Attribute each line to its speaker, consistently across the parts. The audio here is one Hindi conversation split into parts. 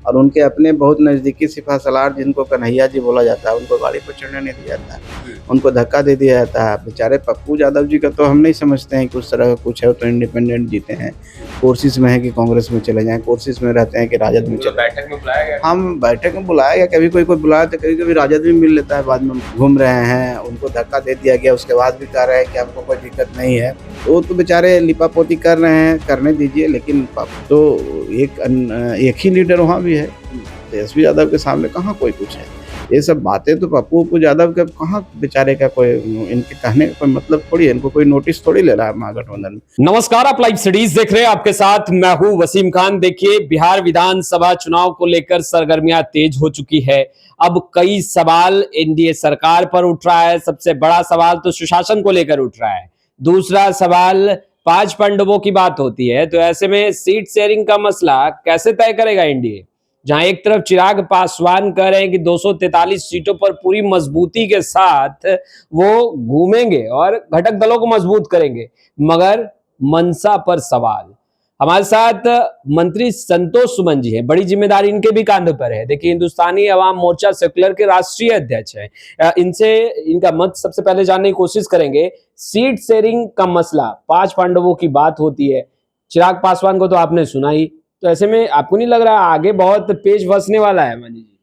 Speaker 1: और उनके अपने बहुत नज़दीकी सिपहसालार जिनको कन्हैया जी बोला जाता है, उनको गाड़ी पर चढ़ने नहीं दिया जाता है, उनको धक्का दे दिया जाता है। बेचारे पप्पू यादव जी का तो हम नहीं समझते हैं कि उस तरह का कुछ है, तो इंडिपेंडेंट जीते हैं, कोशिश में है कि कांग्रेस में चले जाएँ, कोशिश में रहते हैं कि राजद में चले जाएँ।
Speaker 2: बैठक में बुलाया गया?
Speaker 1: हम बैठक में बुलाया गया, कभी कोई बुलाया तो कभी-कभी राजद भी मिल लेता है, बाद में घूम रहे हैं, उनको धक्का दे दिया गया, उसके बाद भी कह रहे हैं कि हमको कोई दिक्कत नहीं है। वो तो बेचारे लिपापोती कर रहे हैं, करने दीजिए, लेकिन तो एक ही लीडर वहाँ भी है, तेजस्वी यादव के सामने कहाँ कोई कुछ है। ये सब बातें तो पप्पू यादव के कहाँ बेचारे का कोई, इनके कहने का कोई मतलब थोड़ी है, इनको कोई नोटिस थोड़ी ले रहा है महागठबंधन में।
Speaker 2: नमस्कार, आप लाइव स्टडीज देख रहे हैं, आपके साथ मैं हूं वसीम खान। देखिए, बिहार विधानसभा चुनाव को लेकर सरगर्मियां तेज हो चुकी है। अब कई सवाल एनडीए सरकार पर उठ रहा है। सबसे बड़ा सवाल तो सुशासन को लेकर उठ रहा है। दूसरा सवाल 5 पांडवों की बात होती है, तो ऐसे में सीट शेयरिंग का मसला कैसे तय करेगा एनडीए? जहां एक तरफ चिराग पासवान कह रहे हैं कि 243 सीटों पर पूरी मजबूती के साथ वो घूमेंगे और घटक दलों को मजबूत करेंगे, मगर मनसा पर सवाल। हमारे साथ मंत्री संतोष सुमन जी हैं, बड़ी जिम्मेदारी इनके भी कांधों पर है। देखिए, हिंदुस्तानी अवाम मोर्चा सेक्युलर के राष्ट्रीय अध्यक्ष हैं। इनसे इनका मत सबसे पहले जानने की कोशिश करेंगे। सीट शेयरिंग का मसला, 5 पांडवों की बात होती है, चिराग पासवान को तो आपने सुना ही, तो ऐसे में आपको नहीं लग रहा आगे बहुत पेच फंसने वाला है? मानी जी,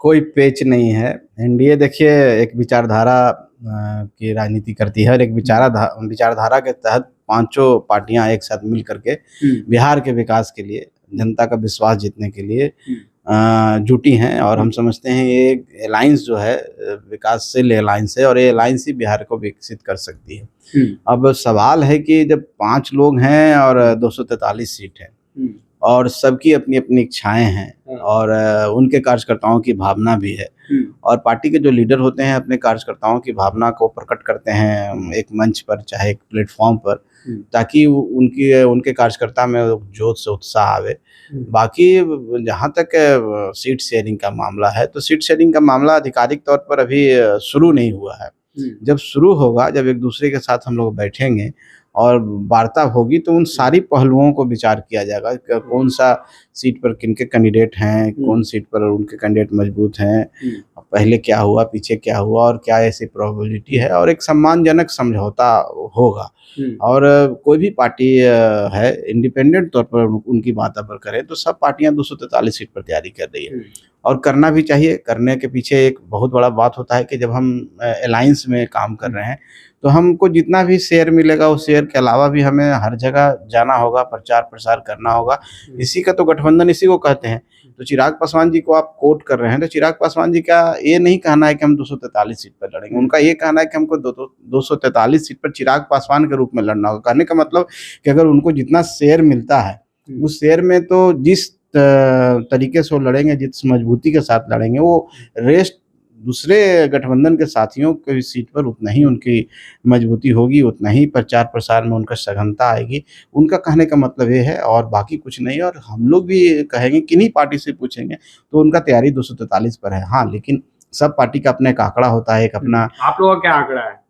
Speaker 1: कोई पेच नहीं है। एनडीए देखिए एक विचारधारा की राजनीति करती है, और एक विचारधारा के तहत पांचों पार्टियां एक साथ मिल करके बिहार के विकास के लिए, जनता का विश्वास जीतने के लिए जुटी हैं। और हम समझते हैं ये अलायंस जो है विकासशील अलायंस है, और ये अलायंस ही बिहार को विकसित कर सकती है। अब सवाल है कि जब 5 लोग हैं और 243 सीट है, और सबकी अपनी अपनी इच्छाएं हैं, और उनके कार्यकर्ताओं की भावना भी है, और पार्टी के जो लीडर होते हैं अपने कार्यकर्ताओं की भावना को प्रकट करते हैं एक मंच पर, चाहे एक प्लेटफॉर्म पर, ताकि उनके कार्यकर्ता में जोश से उत्साह आवे। बाकी जहाँ तक सीट शेयरिंग का मामला है, तो सीट शेयरिंग का मामला आधिकारिक तौर पर अभी शुरू नहीं हुआ है। जब शुरू होगा, जब एक दूसरे के साथ हम लोग बैठेंगे और वार्ता होगी, तो उन सारी पहलुओं को विचार किया जाएगा कि कौन सा सीट पर किनके कैंडिडेट हैं, कौन सीट पर उनके कैंडिडेट मजबूत हैं, पहले क्या हुआ, पीछे क्या हुआ, और क्या ऐसी प्रोबेबिलिटी है, और एक सम्मानजनक समझौता होगा। और कोई भी पार्टी है इंडिपेंडेंट तौर पर उनकी बात पर करें, तो सब पार्टियां 243 सीट पर तैयारी कर रही है, और करना भी चाहिए। करने के पीछे एक बहुत बड़ा बात होता है कि जब हम अलायंस में काम कर रहे हैं, तो हमको जितना भी शेयर मिलेगा, उस शेयर के अलावा भी हमें हर जगह जाना होगा, प्रचार प्रसार करना होगा। इसी का तो गठबंधन इसी को कहते हैं। तो चिराग पासवान जी को आप कोट कर रहे हैं, तो चिराग पासवान जी का ये नहीं कहना है कि हम 243 सीट पर लड़ेंगे, उनका ये कहना है कि हमको 243 सीट पर चिराग पासवान के रूप में लड़ना होगा। कहने का मतलब कि अगर उनको जितना शेयर मिलता है, उस शेयर में तो जिस तरीके से वो लड़ेंगे, जिस मजबूती के साथ लड़ेंगे, वो रेस्ट दूसरे गठबंधन के साथियों की सीट पर उतना ही उनकी मजबूती होगी, उतना ही प्रचार प्रसार में उनका सघनता आएगी। उनका कहने का मतलब ये है, और बाकी कुछ नहीं। और हम लोग भी कहेंगे, किन्हीं पार्टी से पूछेंगे तो उनका तैयारी 243 पर है। हाँ, लेकिन सब पार्टी का अपना एक आंकड़ा होता है, एक अपना।
Speaker 2: आप लोगों का क्या आंकड़ा है?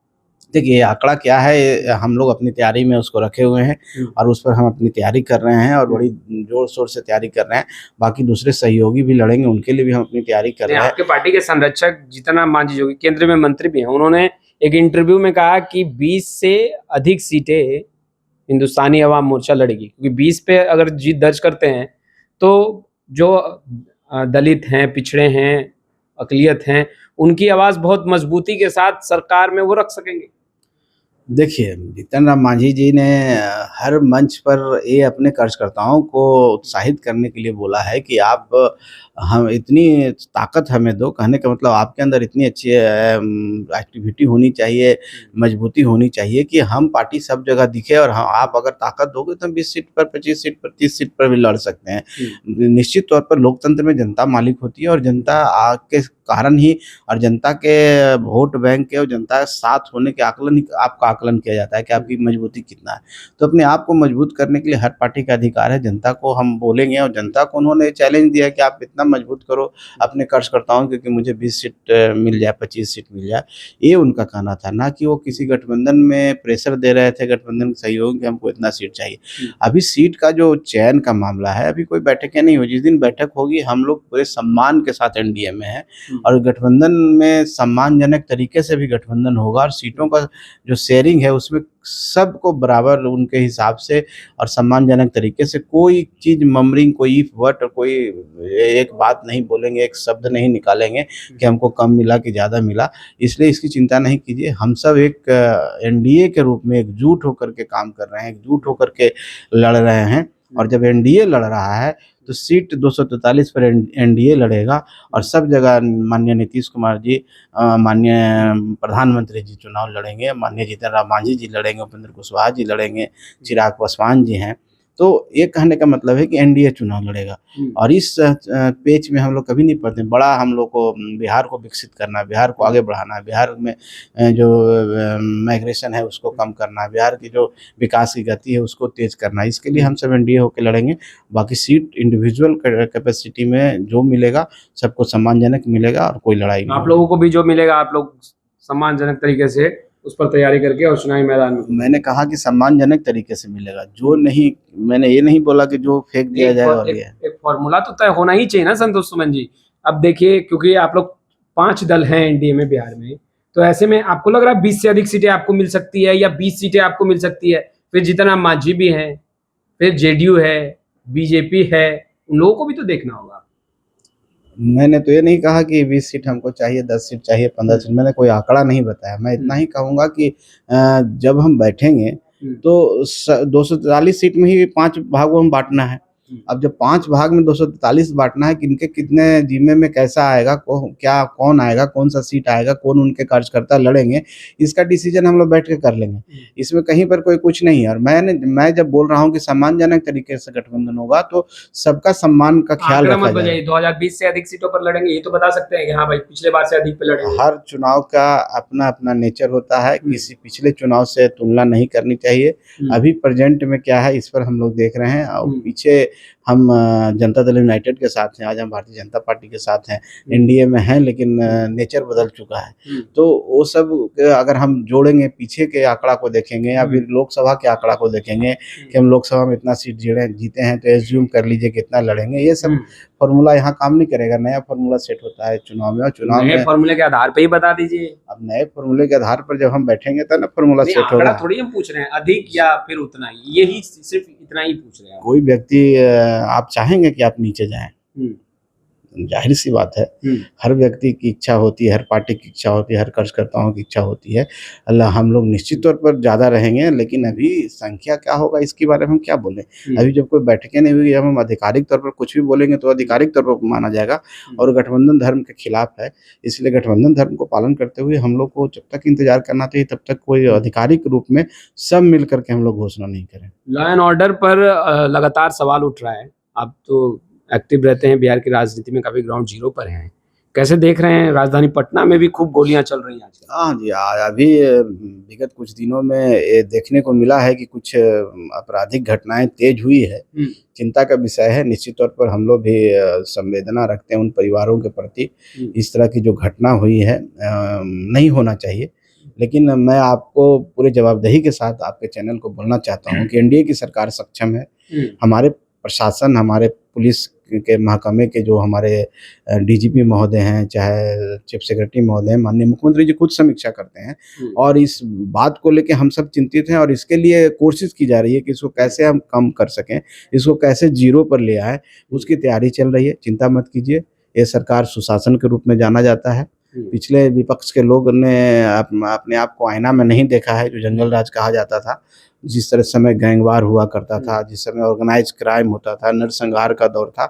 Speaker 1: देखिए, आंकड़ा क्या है, हम लोग अपनी तैयारी में उसको रखे हुए हैं, और उस पर हम अपनी तैयारी कर रहे हैं, और बड़ी जोर शोर से तैयारी कर रहे हैं। बाकी दूसरे सहयोगी भी लड़ेंगे, उनके लिए भी हम अपनी तैयारी कर रहे हैं।
Speaker 2: आपके पार्टी के संरक्षक जीतन राम मांझी, जो केंद्र में मंत्री भी हैं, उन्होंने एक इंटरव्यू में कहा कि 20 से अधिक सीटें हिंदुस्तानी अवाम मोर्चा लड़ेगी, क्योंकि 20 पे अगर जीत दर्ज करते हैं, तो जो दलित हैं, पिछड़े हैं, अकलियत हैं, उनकी आवाज बहुत मजबूती के साथ सरकार में वो रख सकेंगे।
Speaker 1: देखिए, जीतन राम मांझी जी ने हर मंच पर ये अपने कार्यकर्ताओं को उत्साहित करने के लिए बोला है कि आप हम इतनी ताकत हमें दो। कहने का मतलब आपके अंदर इतनी अच्छी एक्टिविटी होनी चाहिए, मजबूती होनी चाहिए कि हम पार्टी सब जगह दिखे, और हाँ, आप अगर ताकत दोगे तो हम 20 सीट पर, 25 सीट पर, 30 सीट पर भी लड़ सकते हैं। निश्चित तौर पर लोकतंत्र में जनता मालिक होती है, और जनता के कारण ही, और जनता के वोट बैंक के और जनता के साथ होने के आकलन ही आपका आकलन किया जाता है कि आपकी मजबूती कितना है। तो अपने आप को मजबूत करने के लिए हर पार्टी का अधिकार है, जनता को हम बोलेंगे और जनता को उन्होंने चैलेंज दिया कि आप इतना मजबूत करो अपने कार्यकर्ताओं क्योंकि मुझे 20 सीट मिल जाए, 25 सीट मिल जाए, ये उनका कहना था। ना कि वो किसी गठबंधन में प्रेशर दे रहे थे गठबंधन के सहयोग कि हमको इतना सीट चाहिए। अभी सीट का जो चयन का मामला है, अभी कोई बैठकें नहीं हुई। जिस दिन बैठक होगी हम लोग पूरे सम्मान के साथ एनडीए में हैं और गठबंधन में सम्मानजनक तरीके से भी गठबंधन होगा और सीटों का जो शेयरिंग है उसमें सबको बराबर उनके हिसाब से और सम्मानजनक तरीके से, कोई चीज़ ममरिंग, कोई इफ बट और कोई एक बात नहीं बोलेंगे, एक शब्द नहीं निकालेंगे कि हमको कम मिला कि ज़्यादा मिला। इसलिए इसकी चिंता नहीं कीजिए। हम सब एक एनडीए के रूप में एकजुट होकर के काम कर रहे हैं, एकजुट होकर के लड़ रहे हैं और जब एनडीए लड़ रहा है तो सीट 243 पर एनडीए लड़ेगा और सब जगह माननीय नीतीश कुमार जी, माननीय प्रधानमंत्री जी चुनाव लड़ेंगे, माननीय जीतन राम मांझी जी लड़ेंगे, उपेंद्र कुशवाहा जी लड़ेंगे, चिराग पासवान जी हैं। तो ये कहने का मतलब है कि एनडीए चुनाव लड़ेगा और इस पेच में हम लोग कभी नहीं पड़ते। बड़ा हम लोग को बिहार को विकसित करना है, बिहार को आगे बढ़ाना है, बिहार में जो माइग्रेशन है उसको कम करना है, बिहार की जो विकास की गति है उसको तेज करना है। इसके लिए हम सब एनडीए होकर लड़ेंगे। बाकी सीट इंडिविजुअल कैपेसिटी में जो मिलेगा सबको सम्मानजनक मिलेगा और कोई लड़ाई नहीं।
Speaker 2: आप लोगों को भी जो मिलेगा आप लोग सम्मानजनक तरीके से उस पर तैयारी करके और चुनावी मैदान में।
Speaker 1: मैंने कहा कि सम्मानजनक तरीके से मिलेगा, जो नहीं, मैंने ये नहीं बोला कि जो फेंक दिया जाएगा। और
Speaker 2: एक फॉर्मूला तो तय होना ही चाहिए ना संतोष सुमन जी। अब देखिए, क्योंकि आप लोग 5 दल हैं एनडीए में बिहार में, तो ऐसे में आपको लग रहा है 20 से अधिक सीटें आपको मिल सकती है या 20 सीटें आपको मिल सकती है। फिर जीतन राम मांझी भी हैं, फिर जेडीयू है, बीजेपी है, उन लोगों को भी तो देखना होगा।
Speaker 1: मैंने तो ये नहीं कहा कि 20 सीट हमको चाहिए, 10 सीट चाहिए, 15 सीट, मैंने कोई आंकड़ा नहीं बताया। मैं इतना ही कहूँगा कि जब हम बैठेंगे तो 243 सीट में ही 5 भागों में बांटना है। अब जब 5 भाग में 243 बांटना है, किनके कितने जिम्मे में कैसा आएगा, कौन आएगा, कौन सा सीट आएगा, कौन उनके कार्यकर्ता लड़ेंगे, इसका डिसीजन हम लोग बैठ के कर लेंगे। इसमें कहीं पर कोई कुछ नहीं है। और मैं जब बोल रहा हूँ कि सम्मानजनक तरीके से गठबंधन होगा तो सबका सम्मान का ख्याल रखा जाएगा।
Speaker 2: 2020 से अधिक सीटों पर लड़ेंगे, ये तो बता सकते हैं कि हाँ भाई पिछले बार से अधिक पे लड़ेंगे।
Speaker 1: हर चुनाव का अपना अपना नेचर होता है, किसी पिछले चुनाव से तुलना नहीं करनी चाहिए। अभी प्रेजेंट में क्या है इस पर हम लोग देख रहे हैं और पीछे हम जनता दल यूनाइटेड के साथ हैं, आज हम भारतीय जनता पार्टी के साथ हैं, एनडीए में हैं, लेकिन नेचर बदल चुका है। तो वो सब अगर हम जोड़ेंगे, पीछे के आंकड़ा को देखेंगे या फिर लोकसभा के आंकड़ा को देखेंगे कि हम लोकसभा में इतना सीट जीते हैं तो एज्यूम कर लीजिए कितना लड़ेंगे, ये सब फॉर्मूला यहाँ काम नहीं करेगा। नया फॉर्मूला सेट होता है चुनाव में और चुनाव में
Speaker 2: फॉर्मूले के आधार पर ही बता दीजिए।
Speaker 1: अब नए फॉर्मूले के आधार पर जब हम बैठेंगे तब ना फॉर्मूला सेट होगा।
Speaker 2: थोड़ी हम पूछ रहे हैं अधिक या फिर उतना ही, यही सिर्फ इतना ही पूछ रहे हैं।
Speaker 1: कोई व्यक्ति आप चाहेंगे कि आप नीचे जाएं, जाहिर सी बात है। हर व्यक्ति की इच्छा होती है, हर पार्टी की इच्छा होती है, हर कार्यकर्ताओं की इच्छा होती है। हम लोग निश्चित तौर पर ज़्यादा रहेंगे, लेकिन अभी संख्या क्या होगा इसके बारे में हम क्या बोलें। अभी जब कोई बैठकें नहीं हुई, जब हम आधिकारिक तौर पर कुछ भी बोलेंगे तो आधिकारिक तौर पर माना जाएगा और गठबंधन धर्म के खिलाफ है। इसलिए गठबंधन धर्म को पालन करते हुए हम लोग को जब तक इंतजार करना चाहिए तब तक कोई आधिकारिक रूप में सब मिल करके हम लोग घोषणा नहीं करें।
Speaker 2: लॉ एंड ऑर्डर पर लगातार सवाल उठ रहा है। आप तो एक्टिव रहते हैं बिहार की राजनीति में, काफी ग्राउंड जीरो पर हैं, कैसे देख रहे हैं? राजधानी पटना में भी खूब गोलियां चल रही हैं आजकल।
Speaker 1: हाँ जी, अभी विगत कुछ दिनों में ये देखने को मिला है कि कुछ आपराधिक घटनाएं तेज हुई है। चिंता का विषय है। निश्चित तौर पर हम लोग भी संवेदना रखते हैं उन परिवारों के प्रति। इस तरह की जो घटना हुई है नहीं होना चाहिए। लेकिन मैं आपको पूरे जवाबदेही के साथ आपके चैनल को बोलना चाहता हूँ कि एनडीए की सरकार सक्षम है। हमारे प्रशासन, हमारे पुलिस के महकमे के जो हमारे डीजीपी महोदय हैं, चाहे चीफ सेक्रेटरी महोदय हैं, माननीय मुख्यमंत्री जी खुद समीक्षा करते हैं और इस बात को लेके हम सब चिंतित हैं और इसके लिए कोशिश की जा रही है कि इसको कैसे हम कम कर सकें, इसको कैसे जीरो पर ले आए, उसकी तैयारी चल रही है। चिंता मत कीजिए, ये सरकार सुशासन के रूप में जाना जाता है। पिछले विपक्ष के लोग ने अपने आप को आईना में नहीं देखा है। जो जंगल राज कहा जाता था, जिस तरह समय गैंगवार हुआ करता था, जिस समय ऑर्गेनाइज क्राइम होता था, नरसंहार का दौर था,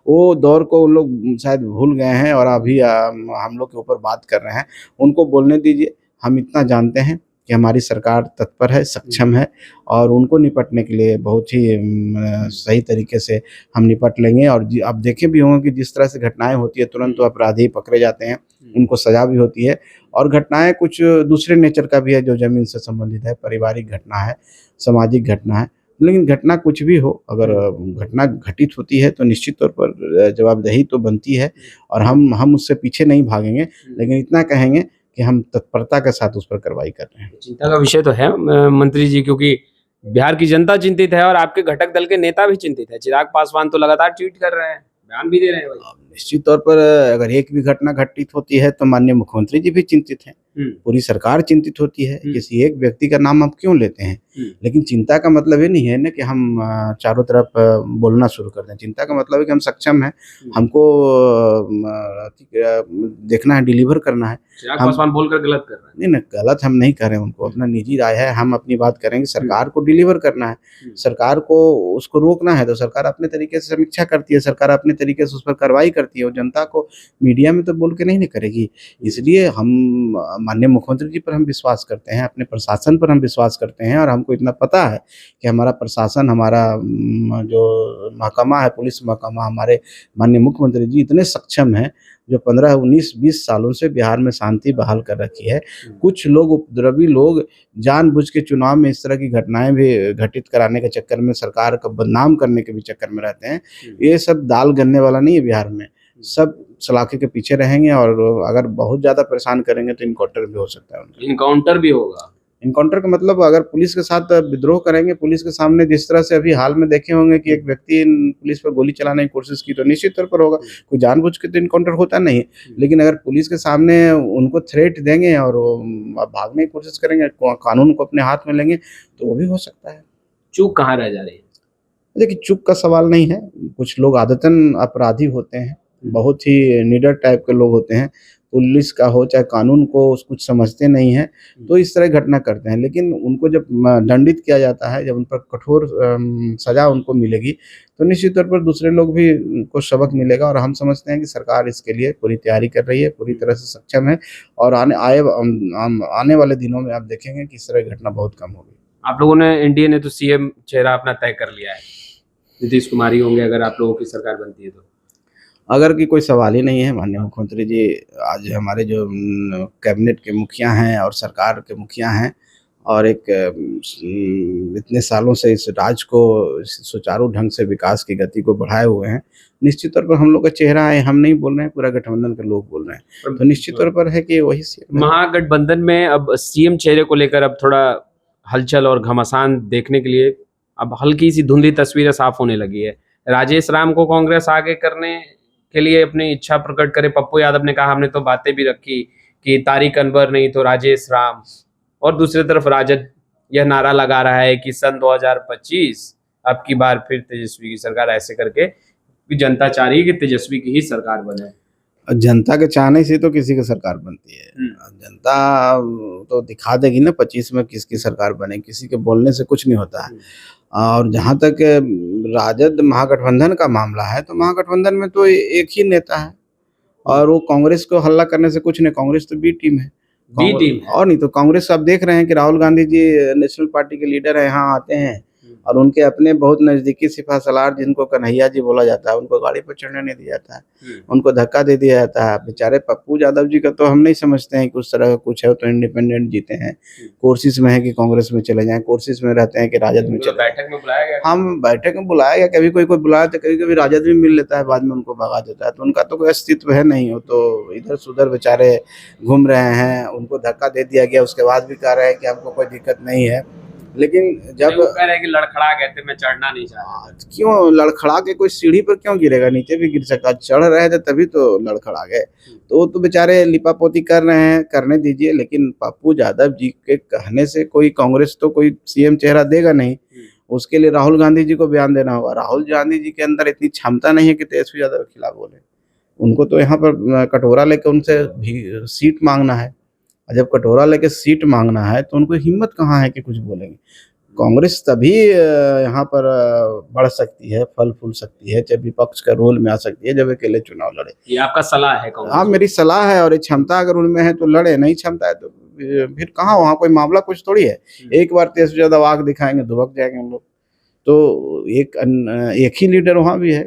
Speaker 1: वो दौर को उन लोग शायद भूल गए हैं और अभी हम लोग के ऊपर बात कर रहे हैं। उनको बोलने दीजिए। हम इतना जानते हैं कि हमारी सरकार तत्पर है, सक्षम है और उनको निपटने के लिए बहुत ही सही तरीके से हम निपट लेंगे। और आप देखे भी होंगे कि जिस तरह से घटनाएं होती है तुरंत तो अपराधी पकड़े जाते हैं, उनको सजा भी होती है। और घटनाएं कुछ दूसरे नेचर का भी है जो ज़मीन से संबंधित है, पारिवारिक घटना है, सामाजिक घटना है। लेकिन घटना कुछ भी हो, अगर घटना घटित होती है तो निश्चित तौर पर जवाबदही तो बनती है और हम उससे पीछे नहीं भागेंगे, लेकिन इतना कहेंगे कि हम तत्परता के साथ उस पर कार्रवाई कर रहे हैं।
Speaker 2: चिंता का विषय तो है मंत्री जी, क्योंकि बिहार की जनता चिंतित है और आपके घटक दल के नेता भी चिंतित है। चिराग पासवान तो लगातार ट्वीट कर रहे हैं, बयान भी दे रहे हैं भाई।
Speaker 1: निश्चित तौर पर अगर एक भी घटना घटित होती है तो माननीय मुख्यमंत्री जी भी चिंतित हैं, पूरी सरकार चिंतित होती है। किसी एक व्यक्ति का नाम आप क्यों लेते हैं? लेकिन चिंता का मतलब ये नहीं है ना कि हम चारों तरफ बोलना शुरू कर दें। चिंता का मतलब है कि हम सक्षम हैं, हमको देखना है, डिलीवर करना है।
Speaker 2: चिराग पासवान बोलकर गलत कर रहे हैं।
Speaker 1: नहीं, गलत हम नहीं कर रहे हैं, उनको अपना निजी राय है, हम अपनी बात करेंगे। सरकार को डिलीवर करना है, सरकार को उसको रोकना है तो सरकार अपने तरीके से समीक्षा करती है, सरकार अपने तरीके से उस पर कार्रवाई करती है और जनता को मीडिया में तो बोल के नहीं करेगी। इसलिए हम माननीय मुख्यमंत्री जी पर हम विश्वास करते हैं, अपने प्रशासन पर हम विश्वास करते हैं और हमको इतना पता है कि हमारा प्रशासन, हमारा जो महकमा है, पुलिस महकमा, हमारे माननीय मुख्यमंत्री जी इतने सक्षम हैं जो 15, 19, 20 सालों से बिहार में शांति बहाल कर रखी है। कुछ लोग, उपद्रवी लोग जानबूझ के चुनाव में इस तरह की घटनाएं भी घटित कराने के चक्कर में, सरकार का बदनाम करने के भी चक्कर में रहते हैं। ये सब दाल गलने वाला नहीं है बिहार में, सब सलाखे के पीछे रहेंगे और अगर बहुत ज़्यादा परेशान करेंगे तो इनकाउंटर भी हो सकता है।
Speaker 2: इनकाउंटर भी होगा?
Speaker 1: इनकाउंटर का मतलब अगर पुलिस के साथ विद्रोह करेंगे, पुलिस के सामने जिस तरह से अभी हाल में देखे होंगे कि एक व्यक्ति पुलिस पर गोली चलाने की कोशिश की, तो निश्चित तौर पर होगा। कोई जानबूझ के तो इनकाउंटर होता नहीं है, लेकिन अगर पुलिस के सामने उनको थ्रेट देंगे और भागने की कोशिश करेंगे, कानून को अपने हाथ में लेंगे, तो वो भी हो सकता है।
Speaker 2: चूक कहाँ रह जा रही है?
Speaker 1: देखिए, चूक का सवाल नहीं है। कुछ लोग आदतन अपराधी होते हैं, बहुत ही निडर टाइप के लोग होते हैं, पुलिस का हो चाहे कानून को कुछ समझते नहीं हैं, तो इस तरह घटना करते हैं। लेकिन उनको जब दंडित किया जाता है, जब उन पर कठोर सज़ा उनको मिलेगी, तो निश्चित तौर पर दूसरे लोग भी को सबक मिलेगा। और हम समझते हैं कि सरकार इसके लिए पूरी तैयारी कर रही है, पूरी तरह से सक्षम है और आने वाले दिनों में आप देखेंगे कि इस तरह की घटना बहुत कम होगी।
Speaker 2: आप लोगों ने, एनडीए ने तो सीएम चेहरा अपना तय कर लिया है, नीतीश कुमार ही होंगे अगर आप लोगों की सरकार बनती है तो?
Speaker 1: अगर की कोई सवाल ही नहीं है। माननीय मुख्यमंत्री जी आज हमारे जो कैबिनेट के मुखिया हैं और सरकार के मुखिया हैं और एक इतने सालों से इस राज्य को सुचारू ढंग से विकास की गति को बढ़ाए हुए हैं। निश्चित तौर पर हम लोग का चेहरा है, हम नहीं बोल रहे हैं, पूरा गठबंधन के लोग बोल रहे हैं, तो निश्चित तौर पर है कि वही
Speaker 2: महागठबंधन में अब सीएम चेहरे को लेकर अब थोड़ा हलचल और घमासान देखने के लिए अब हल्की सी धुंधली तस्वीरें साफ होने लगी है। राजेश राम को कांग्रेस आगे करने के लिए अपनी इच्छा प्रकट करे। पप्पू यादव ने कहा, हमने तो बातें भी रखी कि तारिक अनवर नहीं तो राजेश राम। और दूसरी तरफ राजद यह नारा लगा रहा है कि सन 2025 अब की बार फिर तेजस्वी की सरकार, ऐसे करके जनता चाह रही है कि तेजस्वी की ही सरकार बने।
Speaker 1: जनता के चाहने से तो किसी की सरकार बनती है। जनता तो दिखा देगी ना 25 में किसकी सरकार बने, किसी के बोलने से कुछ नहीं होता है। और जहाँ तक राजद महागठबंधन का मामला है, तो महागठबंधन में तो एक ही नेता है और वो कांग्रेस को हल्ला करने से कुछ नहीं। कांग्रेस तो बी टीम है,
Speaker 2: बी टीम है।
Speaker 1: और नहीं तो कांग्रेस आप देख रहे हैं कि राहुल गांधी जी नेशनल पार्टी के लीडर है, यहाँ आते हैं और उनके अपने बहुत नज़दीकी सिपा सलार जिनको कन्हैया जी बोला जाता है, उनको गाड़ी पर चढ़ने नहीं दिया जाता है, उनको धक्का दे दिया जाता है। बेचारे पप्पू यादव जी का तो हम नहीं समझते हैं कि उस तरह का कुछ है, तो इंडिपेंडेंट जीते हैं, कोशिश में है कि कांग्रेस में चले जाएं, कोशिश में रहते हैं कि राजद में चले।
Speaker 2: बैठक में बुलाया गया,
Speaker 1: हम बैठक में बुलाया गया, कभी कोई बुलाया तो कभी कभी राजद भी मिल लेता है, बाद में उनको भगा देता है, तो उनका तो कोई अस्तित्व है नहीं। हो तो इधर से उधर बेचारे घूम रहे हैं, उनको धक्का दे दिया गया, उसके बाद भी कह रहे हैं कि हमको कोई दिक्कत नहीं है। लेकिन जब
Speaker 2: वो कह रहे हैं कि लड़खड़ा गए थे, मैं चढ़ना नहीं चाहता,
Speaker 1: क्यों लड़खड़ा के कोई सीढ़ी पर क्यों गिरेगा, नीचे भी गिर सकता, चढ़ रहे थे तभी तो लड़खड़ा गए। तो बेचारे लिपापोती कर रहे हैं, करने दीजिए। लेकिन पप्पू यादव जी के कहने से कोई कांग्रेस तो कोई सीएम चेहरा देगा नहीं, उसके लिए राहुल गांधी जी को बयान देना होगा। राहुल गांधी जी के अंदर इतनी क्षमता नहीं है कि तेजस्वी यादव के खिलाफ बोले। उनको तो यहाँ पर कटोरा लेकर उनसे सीट मांगना है, जब कटोरा लेके सीट मांगना है तो उनको हिम्मत कहाँ है कि कुछ बोलेंगे। कांग्रेस तभी यहाँ पर बढ़ सकती है, फल फूल सकती है, जब विपक्ष का रोल में आ सकती है, जब अकेले चुनाव लड़े।
Speaker 2: ये आपका सलाह है?
Speaker 1: हाँ, मेरी सलाह है, और ये क्षमता अगर उनमें है तो लड़े, नहीं क्षमता है तो फिर कहाँ वहाँ कोई मामला कुछ थोड़ी है। एक बार तेजस्वी यादव आग दिखाएंगे दुबक जाएंगे हम लोग। तो एक ही लीडर वहाँ भी है,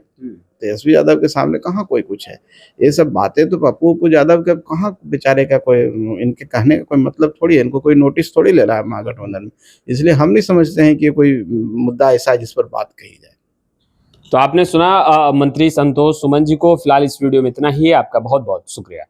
Speaker 1: तेजस्वी यादव के सामने कहाँ कोई कुछ है। ये सब बातें तो पप्पू यादव के कहाँ बेचारे का कोई, इनके कहने का कोई मतलब थोड़ी है, इनको कोई नोटिस थोड़ी ले रहा है महागठबंधन में। इसलिए हम नहीं समझते हैं कि ये कोई मुद्दा ऐसा है जिस पर बात कही जाए।
Speaker 2: तो आपने सुना मंत्री संतोष सुमन जी को। फिलहाल इस वीडियो में इतना ही है। आपका बहुत बहुत शुक्रिया।